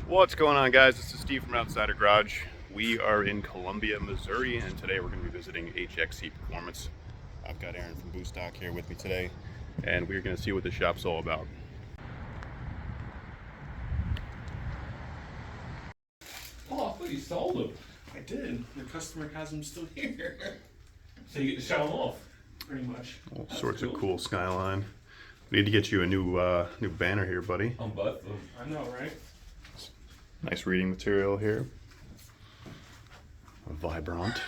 What's going on, guys? This is Steve from Outsider Garage. We are in Columbia, Missouri, and today we're going to be visiting HXC Performance. I've got Aaron from Boostock here with me today, and we're going to see what the shop's all about. Oh, I thought you sold them. I did. The customer has them still here. So you get to show them off, pretty much. All sorts of cool Skyline. We need to get you a new banner here, buddy. On both of them. I know, right? Nice reading material here. Vibrant.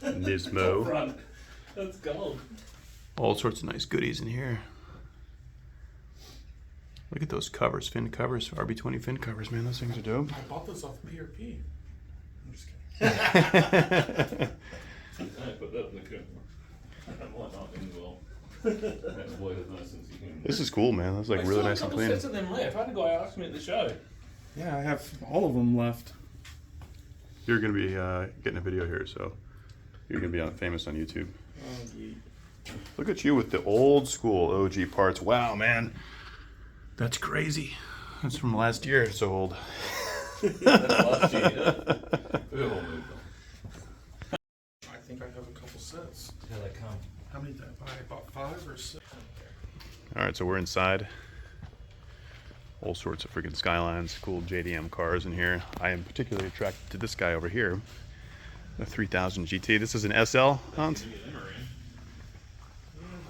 Nismo. Front. That's gold. All sorts of nice goodies in here. Look at those covers, fin covers, RB20 fin covers, man. Those things are dope. I bought this off PRP. I'm just kidding. I put that in the camera. Why not in the wall? That's way as nice as you can. This is cool, man. That's like really nice and clean. Sets of them left. I had a guy ask me at the show. Yeah, I have all of them left. You're gonna be getting a video here, so you're gonna be famous on YouTube. Oh, yeah. Look at you with the old school OG parts. Wow, man, that's crazy. That's from last year. It's so old. That's last year. We all moved on. I think I have a couple sets. How they come? How many did I buy? I bought 5 or 6. All right, so we're inside. All sorts of freaking Skylines, cool JDM cars in here. I am particularly attracted to this guy over here, the 3000 GT. This is an SL, Hans?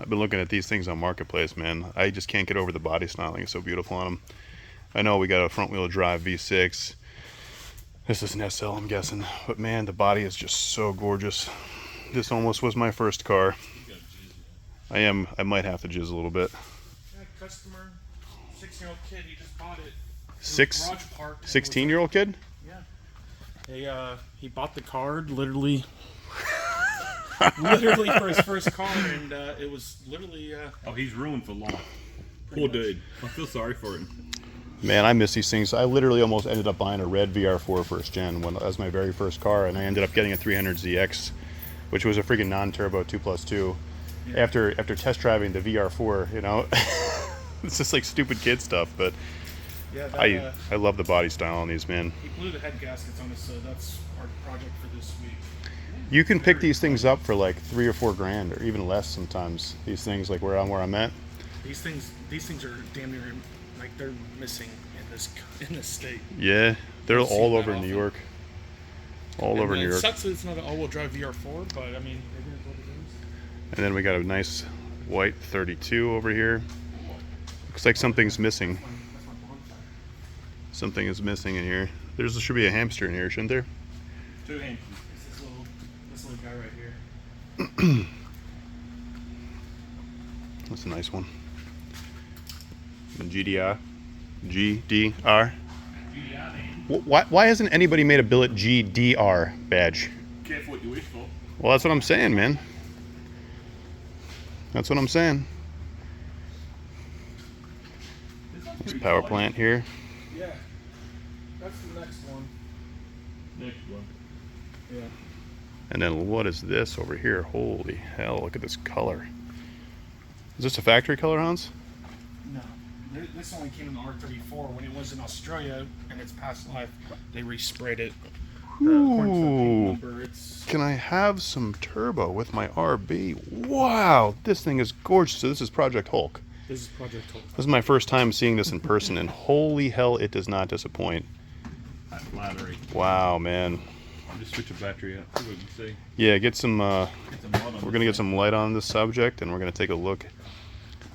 I've been looking at these things on Marketplace, man. I just can't get over the body styling. It's so beautiful on them. I know we got a front-wheel drive V6. This is an SL, I'm guessing. But man, the body is just so gorgeous. This almost was my first car. I might have to jizz a little bit. Yeah, customer, 6-year-old kid, he just bought it. 16-year-old kid? Yeah. He bought the card literally for his first car, and it was literally Oh, he's ruined for life. Poor dude. I feel sorry for him. Man, I miss these things. I literally almost ended up buying a red VR4 first gen when that was my very first car, and I ended up getting a 300ZX, which was a freaking non-turbo 2+2. Yeah. After test driving the VR4, you know, it's just like stupid kid stuff, but yeah, I love the body style on these, man. He blew the head gaskets on us, so that's our project for this week. You can pick these things up for like $3 or $4 grand, or even less sometimes. These things, like where I'm at. These things are damn near like they're missing in this state. Yeah, they're all over New York. All over New York. It sucks that it's not an all-wheel drive VR4, but I mean, it is what it is. And then we got a nice white 32 over here. Looks like something's missing. Something is missing in here. There should be a hamster in here, shouldn't there? 2 hamsters. This little guy right here. That's a nice one. And GDR. Why hasn't anybody made a billet GDR badge? Careful what you wish for. Well, that's what I'm saying, man. That's what I'm saying. There's a power plant here. Yeah. That's the next one. Next one. Yeah. And then what is this over here? Holy hell, look at this color. Is this a factory color, Hans? No. This only came in the R34. When it was in Australia and its past life, they resprayed it. Ooh. Can I have some turbo with my RB? Wow, this thing is gorgeous. So this is Project Hulk. This is Project Hulk. This is my first time seeing this in person, and holy hell, it does not disappoint. That's flattery. Wow, man. I'll just switch the battery out so we can see. Yeah, get some. We're gonna get this some light on this subject, and we're gonna take a look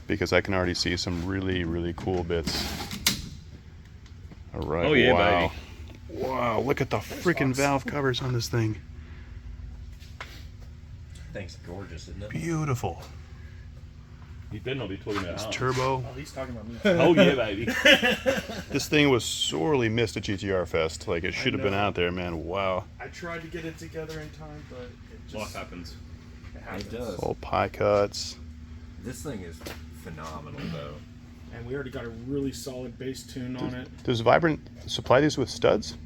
because I can already see some really, really cool bits. All right. Oh yeah, wow. baby. Wow, look at the freaking valve covers on this thing. Thing's gorgeous, isn't it? Beautiful. You better not be talking about It's Hans. turbo. Oh, he's talking about me. Oh yeah, baby. This thing was sorely missed at GTR Fest. Like, it should have been out there, man. Wow. I tried to get it together in time, but it just... Life happens. It happens. It does. All pie cuts. This thing is phenomenal, though. And we already got a really solid bass tune on it. Does Vibrant supply these with studs?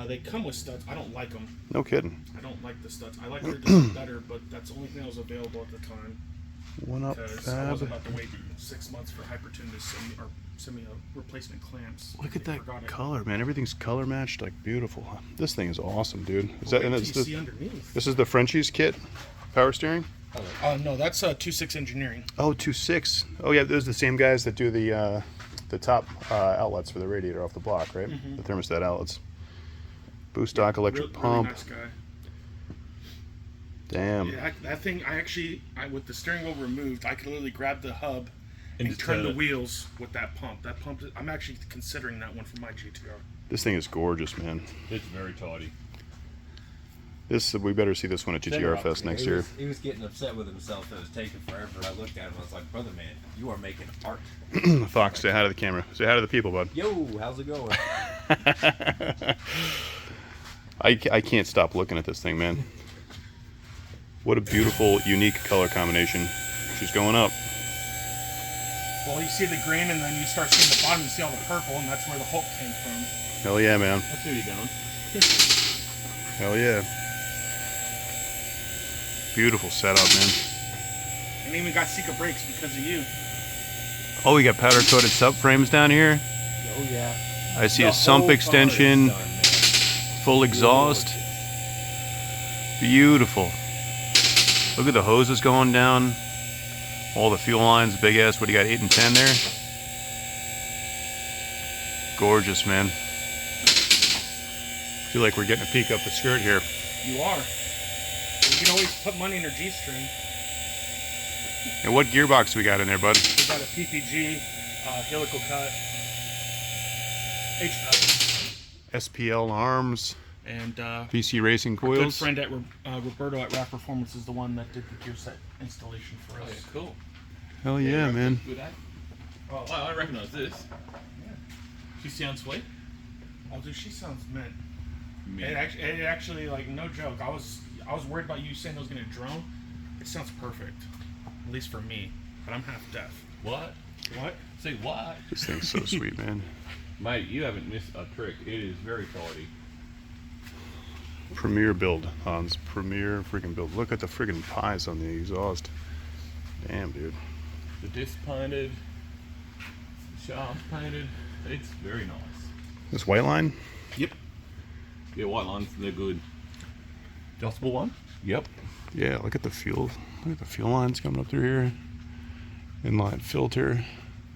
They come with studs. I don't like them. No kidding. I don't like the studs. I like their design better, but that's the only thing that was available at the time. One up, Because I Fab. wasn't about to wait 6 months for Hypertune to send me a replacement clamps. Look at They that forgot it. color, man. Everything's color matched, like beautiful. This thing is awesome, dude. Is that, Wait and till it's you the, see underneath. this is the Frenchies kit, power steering. No, that's 2.6 engineering. Oh, 2.6. Oh yeah, those are the same guys that do the top outlets for the radiator off the block, right? The thermostat outlets. Boost stock electric pump. Really nice guy. Damn. Yeah, that thing, with the steering wheel removed, I could literally grab the hub and just turn turn the it. wheels with that pump. That pump, I'm actually considering that one for my GTR. This thing is gorgeous, man. It's very tidy. We better see this one at GTR Fest next year. He was getting upset with himself that it was taking forever. I looked at him, I was like, brother man, you are making art. Fox, say hi to the camera. Say hi to the people, bud. Yo, how's it going? I can't stop looking at this thing, man. What a beautiful, unique color combination. She's going up. Well, you see the green, and then you start seeing the bottom, you see all the purple, and that's where the Hulk came from. Hell yeah, man. I see where you're going. Hell yeah. Beautiful setup, man. And even got Sika brakes because of you. Oh, we got powder coated subframes down here. Oh yeah. I see The a sump whole car extension, is done, man. full exhaust. Beautiful. Look at the hoses going down. All the fuel lines, big ass. What do you got, 8 and 10 there? Gorgeous, man. Feel like we're getting a peek up the skirt here. You are. You can always put money in your G-string. And what gearbox we got in there, bud? We got a PPG, helical cut, SPL arms, and VC Racing our good coils. friend at Roberto at Rap Performance is the one that did the gear set installation for Oh, us. yeah, cool. Hell yeah, man. With that? Oh, I recognize this. She sounds sweet. Oh, dude, she sounds mint. Man. It actually, like, no joke. I was worried about you saying it was gonna drone. It sounds perfect, at least for me. But I'm half deaf. What? What? Say what? This thing's so sweet, man. Mate, you haven't missed a trick. It is very tidy. Premier build, Hans. Premier freaking build. Look at the freaking pies on the exhaust. Damn, dude. The disc painted, the shafts painted. It's very nice. This white line? Yep. Yeah, white lines, they're good. Adjustable one? Yep. Yeah, look at the fuel. Look at the fuel lines coming up through here. Inline filter.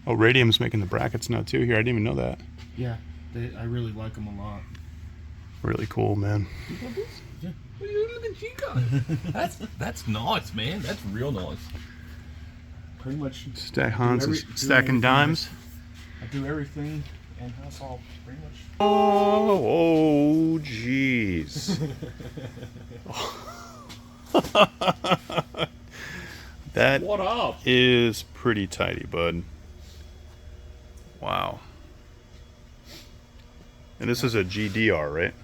Oh, Radium's making the brackets now too here. I didn't even know that. Yeah, I really like them a lot. Really cool, man. Look at you guys. That's nice, man. That's real nice. Pretty much. Stack Hans is do stacking everything. dimes. I do everything in-house, all pretty much. Oh, jeez. That What up? is pretty tidy, bud. Wow. And this is a GDR, right?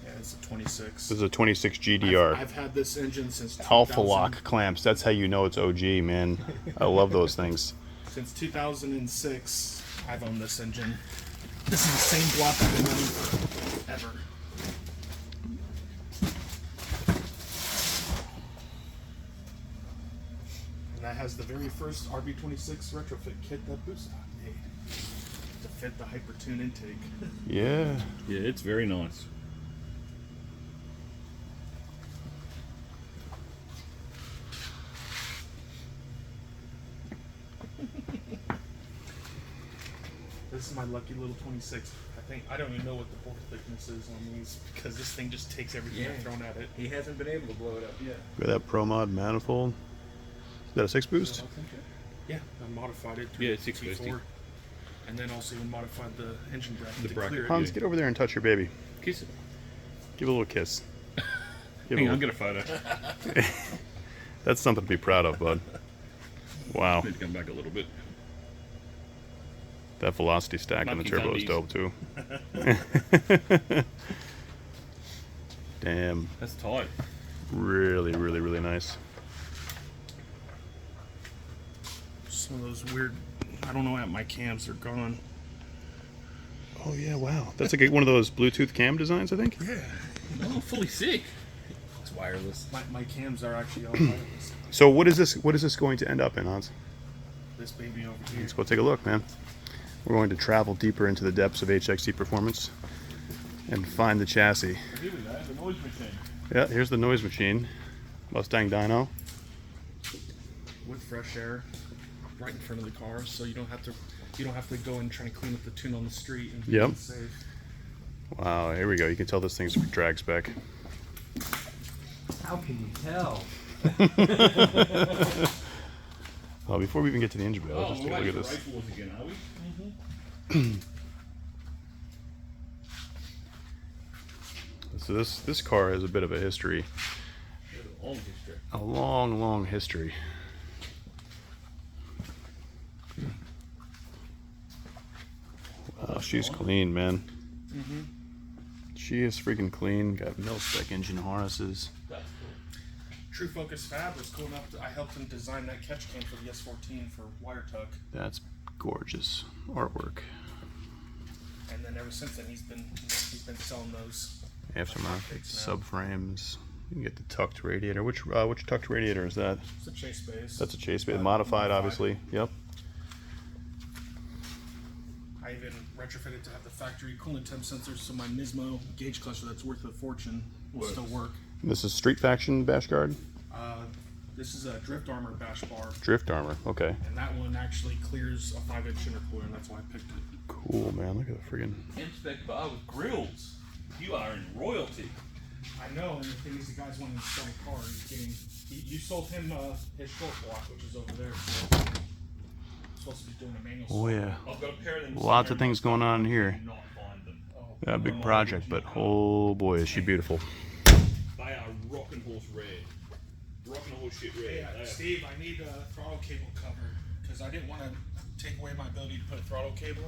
Yeah, it's a 26. This is a 26 GDR. I've had this engine since Alpha 2000 lock clamps. That's how you know it's OG, man. I love those things. Since 2006, I've owned this engine. This is the same block I've been running forever. And that has the very first RB26 retrofit kit that Boostock made to fit the Hypertune intake. Yeah. Yeah, it's very nice. This is my lucky little 26. I don't even know what the bolt thickness is on these because this thing just takes everything I've thrown at it. He hasn't been able to blow it up yet. Look at that Pro Mod manifold. Is that a 6 boost? Yeah, I modified it to Yeah, a it's 650. T4, and then also modified the engine bracket The to bracket. clear it. Hans, get over there and touch your baby. Kiss it. Give a little kiss. Give a Hang on, little- get a photo. That's something to be proud of, bud. Wow. Need to come back a little bit. That velocity stack on the Nike's turbo is undies. dope too. Damn. That's tight. Really, really, really nice. Some of those weird, I don't know, my cams are gone. Oh yeah, wow. That's like one of those Bluetooth cam designs, I think. Yeah. Oh, fully sick. It's wireless. My cams are actually all wireless. So what is this? What is this going to end up in, Hans? This baby over here. Let's go take a look, man. We're going to travel deeper into the depths of HXC Performance and find the chassis. Here we go, the noise machine. Yeah, here's the noise machine. Mustang dyno. With fresh air, right in front of the car, so you don't have to go and try to clean up the tune on the street and Yep. be safe. Wow, here we go. You can tell this thing's drag spec. How can you tell? Well, before we even get to the engine bay, let's just take a look at this. Rifles again, are we? So this car has a bit of a history. All history. A long, long history. Wow, she's clean, man. She is freaking clean. Got mil-spec engine harnesses. That's cool. True Focus Fab was cool enough. I helped him design that catch can for the S14 for wire tuck, That's gorgeous artwork. and then ever since then he's been selling those. Aftermarket Optics now. subframes. You can get the tucked radiator. Which tucked radiator is that? It's a chase base. That's a chase base. Modified, obviously. Yep. I even retrofitted to have the factory coolant temp sensors, so my Nismo gauge cluster that's worth a fortune will still work. This is Street Faction bash guard. This is a drift armor bash bar, Drift armor. Okay. and that one actually clears a 5-inch intercooler, and that's why I picked it. Cool, man. Look at the friggin'. Inspect bar with grills. You are in royalty. I know, and the thing is, the guy's wanting to sell a car. You sold him his short block, which is over there. So supposed to be doing a manual. Oh yeah. I've got a pair of them. Lots of somewhere, things going on in here. I cannot find them. Yeah, big project, but oh boy, is she beautiful. They are rockin' horse red. Rockin' horse shit red. Hey, They are- Steve, I need a throttle cable cover because I didn't want to take away my ability to put a throttle cable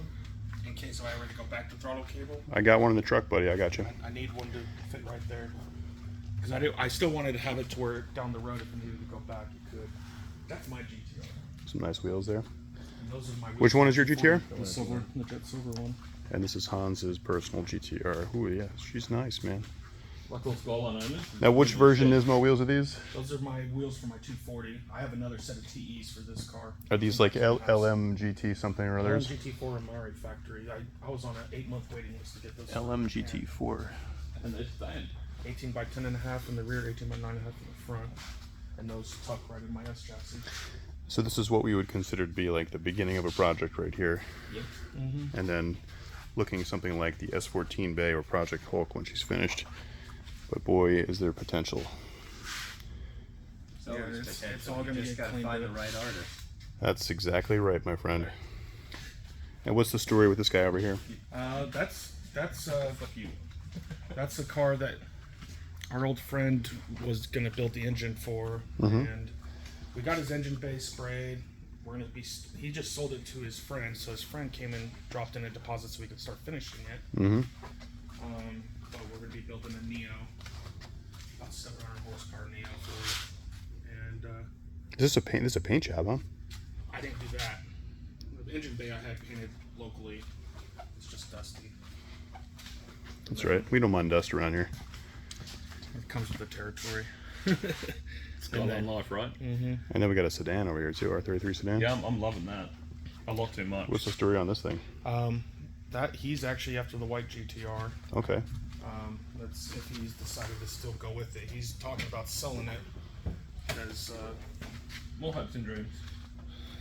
in case I ever to go back to throttle cable. I got one in the truck, buddy. I got you. I need one to fit right there because I still wanted to have it to where down the road if I needed to go back, you could. That's my GTR. Some nice wheels there. And those are my Which one is your GTR? The silver, the jet silver one. And this is Hans's personal GTR. Ooh, yeah, she's nice, man. Like all Skyline owners. Now, which version Nismo wheels are these? Those are my wheels for my 240. I have another set of TEs for this car. Are these like LMGT something or others? GT4 Amari factory. I was on an 8-month waiting list to get those. LMGT4. And they stand. 18 by 10.5 in the rear, 18 by 9.5 in the front, and those tuck right in my S chassis. So this is what we would consider to be like the beginning of a project right here. Yep. And then looking something like the S14 Bay or Project Hulk when she's finished. But boy, is there potential. So Yeah, it's all gonna you just get gotta cleaned find up. the right artist. That's exactly right, my friend. And what's the story with this guy over here? That's Fuck you. that's the car that our old friend was gonna build the engine for, and we got his engine bay sprayed. We're gonna be. He just sold it to his friend, so his friend came and dropped in a deposit so we could start finishing it. Mm-hmm. But we're gonna be building a Neo, about 700 horsepower Neo for it. And Is this a paint job, huh? I didn't do that. The engine bay I had painted locally. It's just dusty. That's right. We don't mind dust around here. It comes with the territory. Skyline life, right? And then we got a sedan over here too, R33 sedan. Yeah, I'm loving that. A lot too much. What's the story on this thing? That he's actually after the white GTR. Okay. That's if he's decided to still go with it. He's talking about selling it because More hopes and dreams.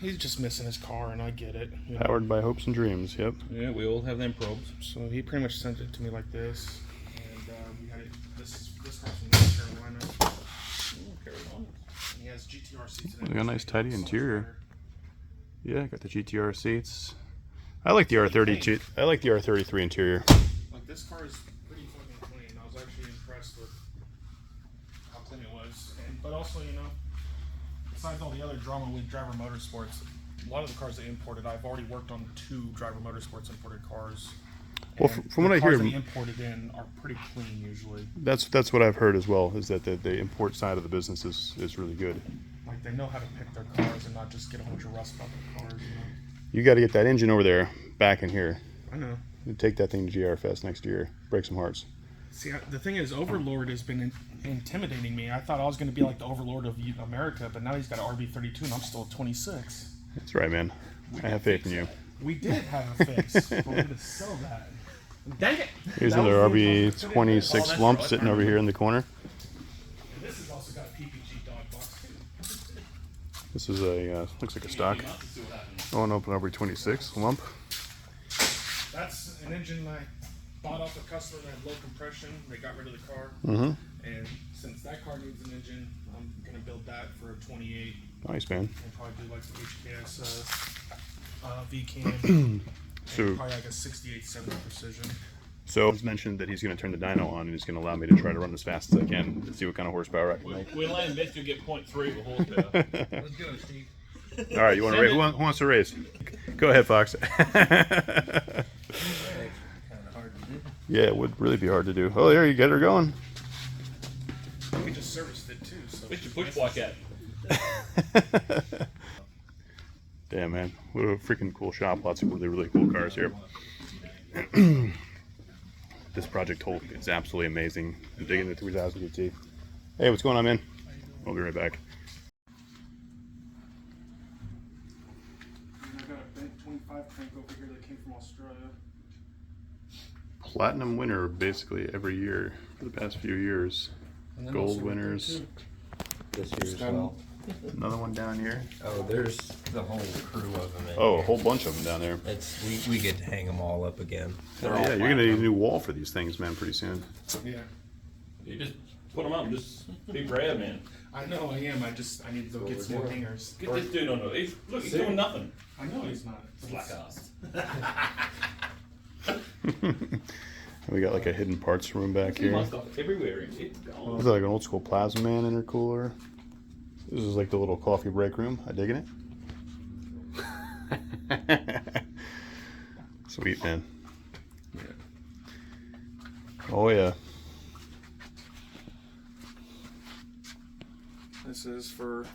he's just missing his car, and I get it. You know? Powered by hopes and dreams. Yep. Yeah, we all have them probs. So he pretty much sent it to me like this, and we had it. This car's from North Carolina. Oh, Carolina. And he has GTR seats in it. They got a nice tidy interior. Yeah, got the GTR seats. I like the R32. I like the R33 interior. Like this car is pretty fucking clean. I was actually impressed with how clean it was, but also besides all the other drama with Driver Motorsports, a lot of the cars they imported, I've already worked on 2 Driver Motorsports imported cars. Well, and from what the I cars hear, they imported in are pretty clean usually. that's what I've heard as well. Is that the import side of the business is really good. Like they know how to pick their cars and not just get a bunch of rust about their cars. You got to get that engine over there back in here. I know. And take that thing to GTR Fest next year. Break some hearts. See, the thing is, Overlord has been intimidating me. I thought I was going to be like the Overlord of America, but now he's got an RB32 and I'm still at 26. That's right, man. I have faith in you. We did have a fix, but we're going to sell that. Dang it! Here's That another was the- RB26 that's lump right. sitting over here in the corner. And this has also got a PPG dog box. This is a looks like a stock. Oh, an open RB26 lump. That's an engine I bought off a customer that had low compression. They got rid of the car. Mm-hmm. And since that car needs an engine, I'm going to build that for a 28. Nice, man. And probably do like some HKS V-cam. So, Probably like a 68-70 precision. so it's mentioned that he's going to turn the dyno on and he's going to allow me to try to run as fast as I can to see what kind of horsepower I can make. We'll land best you'll get 0.3 of horsepower. Let's go, Steve. All right, you want to race? Who wants to race? Go ahead, Fox. Kind of hard to do. Yeah, it would really be hard to do. Oh, there you get her going. We just serviced it too. So Where's your push bike at? Damn, man. What a freaking cool shop. Lots of really, really cool cars here. This Project Hulk is absolutely amazing. I'm digging the 3000 GT. Hey, what's going on, man? I'll be right back. I got a Bent 25 crank over here that came from Australia. Platinum winner basically every year for the past few years. Gold winners. This year as well. Another one down here. Oh, there's the whole crew of them. Oh, a whole bunch of them down there. It's we get to hang them all up again. They're all Yeah, you're gonna need a new wall for these things, man, pretty soon. Yeah. You just put them up, just be brave, man. I know I am. I need to go get some more hangers. Get this dude on it. Look, he's doing nothing. I know he's not. Slack ass. We got like a hidden parts room back My here. stuff everywhere in it. This is like an old school Plasma Man intercooler. This is like the little coffee break room. I digging it. Sweet, man. Oh yeah. This is for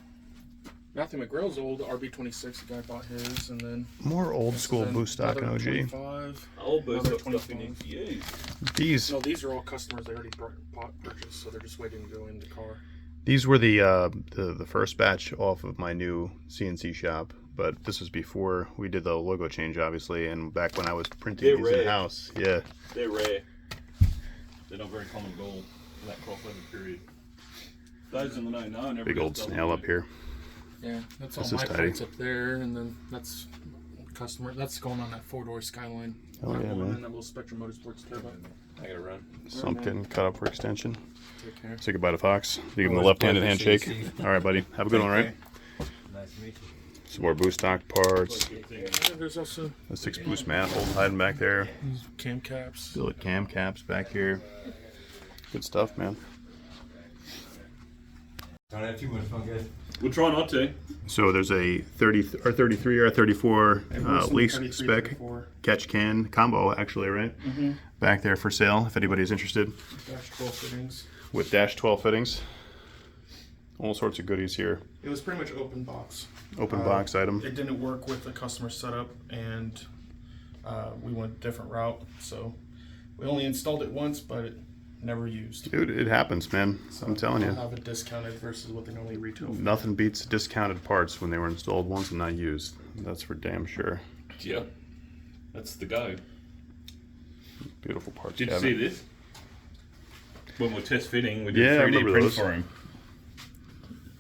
Matthew McGrail's old RB26. The guy bought his, and then More old school then boost stock and another OG. 25. Old boost Another got stuff in 25. for you. These No, these are all customers they already purchased, so they're just waiting to go in the car. These were the first batch off of my new CNC shop, but this was before we did the logo change, obviously, and back when I was printing They're these rare. in house. Yeah, They're rare. They're not very common gold in that crossover period. Those in the know. big old snail up here. Yeah, that's all This is my tidy. parts up there, and then that's customer. That's going on that 4-door Skyline. Oh, yeah, That one man. And that little Spectrum Motorsports turbo. I gotta run. Something cut up for extension. Take care. Say goodbye to Fox. You give him the Always left-handed pleasure seeing handshake. you, Steve. All right, buddy. Have a good one, all right? Nice to meet you. Some more boost stock parts. And there's also A 6 boost manifold hiding back there. these cam caps. Billet cam caps back here. Good stuff, man. Don't have too much fun, guys. We'll try not to. So there's a 30 or 33 or 34 lease 33, spec 34. catch can combo, actually, right? Mm-hmm. Back there for sale if anybody's interested. Dash 12 fittings. With dash 12 fittings. All sorts of goodies here. It was pretty much open box. Open box item. It didn't work with the customer setup, and we went a different route. So we only installed it once, but it never used. Dude, it happens, man. So I'm telling I'll you. have it discounted versus what they normally retail for. Nothing beats discounted parts when they were installed once and not used. That's for damn sure. Yeah. That's the go. Beautiful parts. Did you cabinet. see this? When we're test fitting, we did Yeah, I 3D remember print those. for him.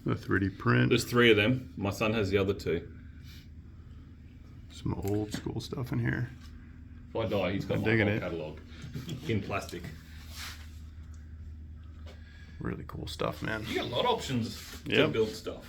The 3D print. There's 3 of them. My son has the other 2. Some old school stuff in here. If I die, he's got I'm my digging whole it. catalogue in plastic. Really cool stuff, man. You got a lot of options to Yep. build stuff.